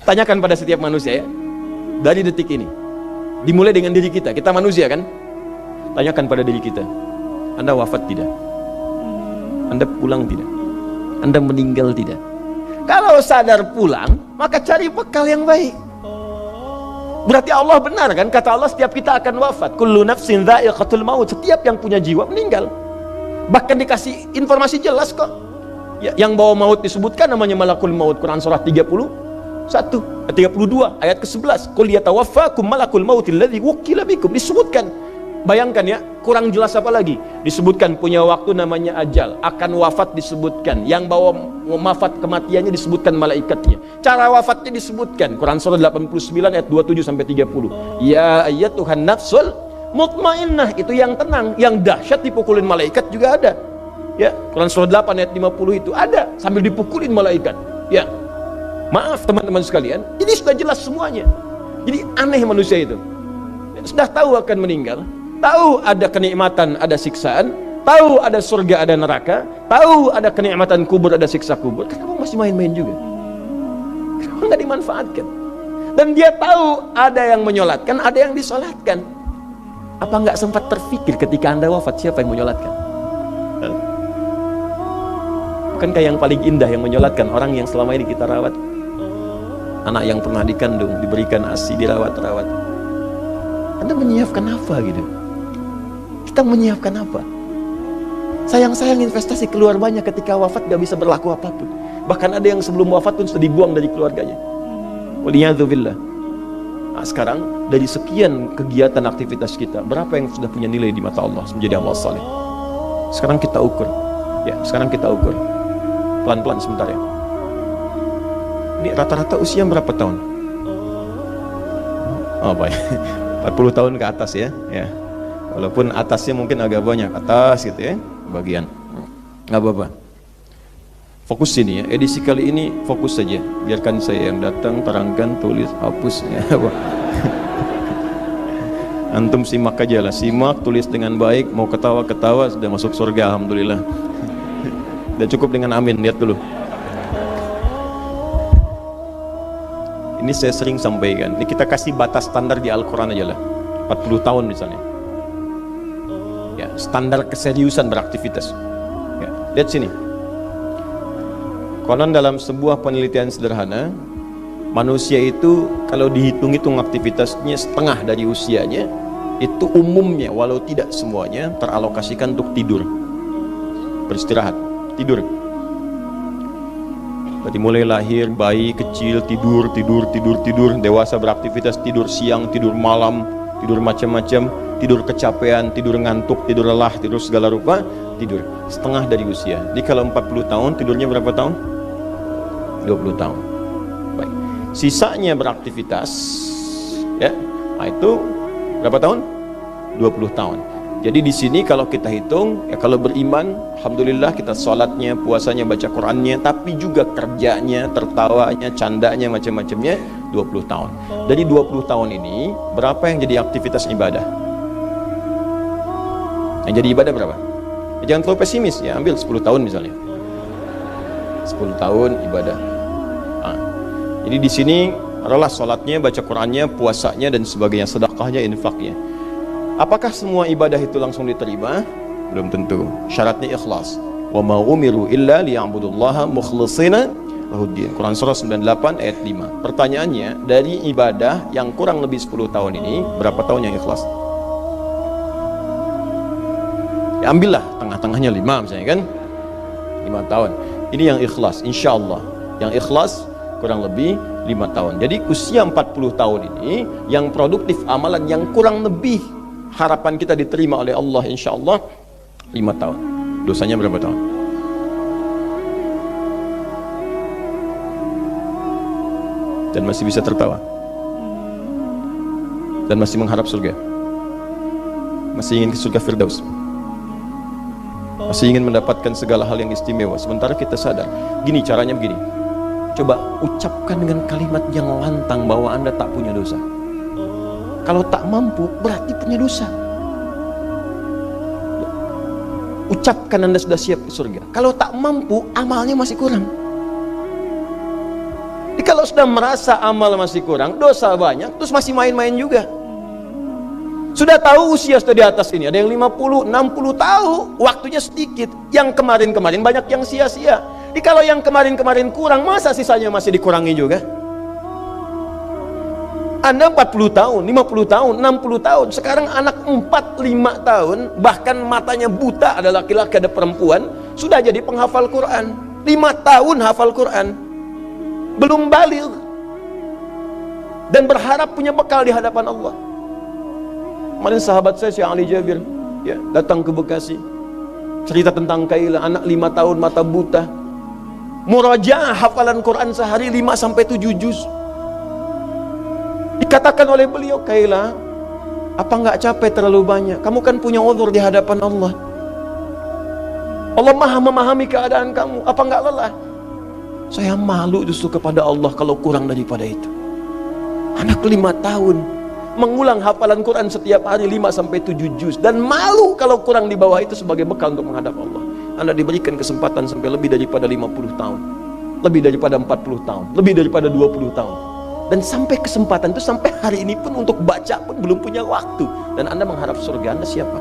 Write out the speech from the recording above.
Tanyakan pada setiap manusia ya, dari detik ini, dimulai dengan diri kita. Kita manusia kan? Tanyakan pada diri kita, Anda wafat tidak? Anda pulang tidak? Anda meninggal tidak? Kalau sadar pulang, maka cari bekal yang baik. Berarti Allah benar kan? Kata Allah, setiap kita akan wafat. Kullu nafsin dha'iqatul maut. Setiap yang punya jiwa meninggal. Bahkan dikasih informasi jelas kok. Ya, yang bawa maut disebutkan namanya malakul maut. Quran surah 32 ayat ke-11. Qul yatawaffakum malakul mautil ladzi wukila bikum. Disebutkan. Bayangkan ya, kurang jelas apa lagi? Disebutkan punya waktu namanya ajal, akan wafat disebutkan, yang bawa wafat kematiannya disebutkan malaikatnya, cara wafatnya disebutkan. Quran surah 89 ayat 27 sampai 30. Ya ayyatuhan nafsul mutmainnah, itu yang tenang, yang dahsyat dipukulin malaikat juga ada. Ya, Quran surah 8 ayat 50 itu ada sambil dipukulin malaikat. Ya. Maaf teman-teman sekalian, ini sudah jelas semuanya. Jadi aneh manusia itu. Sudah tahu akan meninggal, tahu ada kenikmatan, ada siksaan, tahu ada surga, ada neraka, tahu ada kenikmatan kubur, ada siksa kubur. Kenapa masih main-main juga? Kenapa nggak dimanfaatkan? Dan dia tahu ada yang menyolatkan, ada yang disolatkan. Apa nggak sempat terfikir ketika Anda wafat, siapa yang menyolatkan? Bukankah yang paling indah yang menyolatkan orang yang selama ini kita rawat? Anak yang pernah dikandung, diberikan ASI, dirawat-rawat. Anda menyiapkan apa gitu? Kita menyiapkan apa? Sayang-sayang investasi keluar banyak, ketika wafat gak bisa berlaku apapun. Bahkan ada yang sebelum wafat pun sudah dibuang dari keluarganya. Waliyadzubillah. Nah, sekarang dari sekian kegiatan aktivitas kita, berapa yang sudah punya nilai di mata Allah menjadi amal saleh? Sekarang kita ukur. Ya, sekarang kita ukur. Pelan-pelan sebentar ya. Ini rata-rata usia berapa tahun? Oh, baik. 40 tahun ke atas ya, ya. Walaupun atasnya mungkin agak banyak, atas gitu ya, bagian. Nggak apa-apa. Fokus sini ya, edisi kali ini fokus saja. Biarkan saya yang datang, terangkan, tulis, hapus ya. Antum simak aja lah, simak, tulis dengan baik, mau ketawa-ketawa, sudah masuk surga, alhamdulillah. Udah cukup dengan amin, lihat dulu. Ini saya sering sampaikan, ini kita kasih batas standar di Al-Quran aja lah, 40 tahun misalnya ya, standar keseriusan beraktivitas ya. Lihat sini, konon dalam sebuah penelitian sederhana, manusia itu kalau dihitung-hitung aktivitasnya setengah dari usianya, itu umumnya, walau tidak semuanya, teralokasikan untuk tidur, beristirahat, tidur. Berarti mulai lahir, bayi kecil, tidur, dewasa beraktivitas, tidur siang, tidur malam, tidur macam-macam, tidur kecapean, tidur ngantuk, tidur lelah, tidur segala rupa, tidur. Setengah dari usia. Jadi kalau 40 tahun, tidurnya berapa tahun? 20 tahun. Baik. Sisanya beraktivitas, ya, nah itu berapa tahun? 20 tahun. Jadi di sini kalau kita hitung, ya kalau beriman, alhamdulillah kita sholatnya, puasanya, baca Qurannya, tapi juga kerjanya, tertawanya, candanya, macam-macamnya, 20 tahun. Dari 20 tahun ini, berapa yang jadi aktivitas ibadah? Yang jadi ibadah berapa? Ya, jangan terlalu pesimis, ya ambil 10 tahun misalnya. 10 tahun ibadah. Nah, jadi di sini adalah sholatnya, baca Qurannya, puasanya, dan sebagainya, sedekahnya, infaknya. Apakah semua ibadah itu langsung diterima? Belum tentu. Syaratnya ikhlas. Wa ma umiru illa liya'budullaha mukhlishina lahuddin. Quran surah 98 ayat 5. Pertanyaannya, dari ibadah yang kurang lebih 10 tahun ini, berapa tahun yang ikhlas? Ya ambillah tengah-tengahnya 5 misalnya kan. 5 tahun. Ini yang ikhlas, insyaallah. Yang ikhlas kurang lebih 5 tahun. Jadi usia 40 tahun ini yang produktif amalan yang kurang lebih harapan kita diterima oleh Allah insyaallah 5 tahun. Dosanya berapa tahun? Dan masih bisa tertawa, dan masih mengharap surga, masih ingin ke surga Firdaus, masih ingin mendapatkan segala hal yang istimewa. Sementara kita sadar, gini caranya begini, coba ucapkan dengan kalimat yang lantang bahwa Anda tak punya dosa. Kalau tak mampu, berarti punya dosa. Ucapkan Anda sudah siap ke surga. Kalau tak mampu, amalnya masih kurang. Jadi kalau sudah merasa amal masih kurang, dosa banyak, terus masih main-main juga. Sudah tahu usia sudah di atas ini, ada yang 50, 60 tahu, waktunya sedikit. Yang kemarin-kemarin banyak yang sia-sia. Jadi kalau yang kemarin-kemarin kurang, masa sisanya masih dikurangi juga? Anda 40 tahun, 50 tahun, 60 tahun, sekarang anak 4, 5 tahun, bahkan matanya buta, ada laki-laki, ada perempuan, sudah jadi penghafal Quran. 5 tahun hafal Quran, belum baligh, dan berharap punya bekal di hadapan Allah. Kemarin sahabat saya, Syekh Ali Jabir, ya, datang ke Bekasi, cerita tentang Kaila, anak 5 tahun, mata buta, murajaah hafalan Quran sehari 5-7 juz. Dikatakan oleh beliau, Kaila, apa nggak capek terlalu banyak? Kamu kan punya uzur di hadapan Allah. Allah maha memahami keadaan kamu, apa nggak lelah? Saya malu justru kepada Allah kalau kurang daripada itu. Anak 5 tahun mengulang hafalan Quran setiap hari 5-7 juz, dan malu kalau kurang di bawah itu sebagai bekal untuk menghadap Allah. Anda diberikan kesempatan sampai lebih daripada 50 tahun, lebih daripada 40 tahun, lebih daripada 20 tahun, dan sampai kesempatan itu sampai hari ini pun untuk baca pun belum punya waktu, dan Anda mengharap surga. Anda siapa?